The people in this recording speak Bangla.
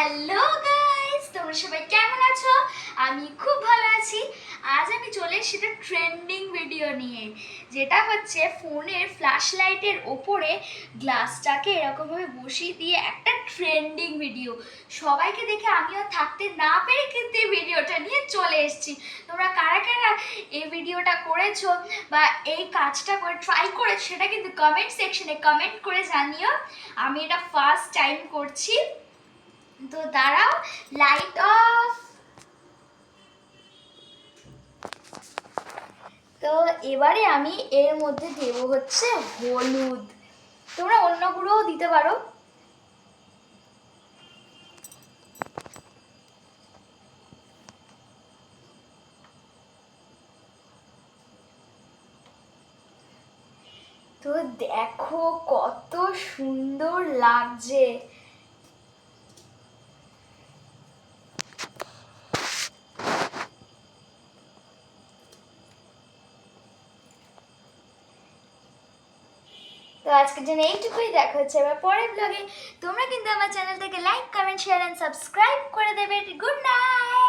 হ্যালো গাইস, তোমরা সবাই কেমন আছো? আমি খুব ভালো আছি। আজ আমি চলে এসেছি একটা ট্রেন্ডিং ভিডিও নিয়ে, যেটা হচ্ছে ফোনের ফ্ল্যাশ লাইটের ওপরে গ্লাসটাকে এরকমভাবে বসিয়ে দিয়ে একটা ট্রেন্ডিং ভিডিও। সবাইকে দেখে আমিও থাকতে না পেরে কিন্তু এই ভিডিওটা নিয়ে চলে এসেছি। তোমরা কারা কারা এই ভিডিওটা করেছো বা এই কাজটা করে ট্রাই করেছো সেটা কিন্তু কমেন্ট সেকশনে কমেন্ট করে জানিও। আমি এটা ফার্স্ট টাইম করছি। তো দাঁড়াও, লাইট অফ। তো এবারে আমি এর মধ্যে দেব হচ্ছে হলুদ। তোমরা অন্য গুঁড়োও দিতে পারো। তো দেখো কত সুন্দর লাগছে। তো আজকের জন্য এইটুকুই, দেখা হচ্ছে এবার পরের ব্লগে। তোমরা কিন্তু আমার চ্যানেলটাকে like, comment, share and subscribe করে দেবে। Good night.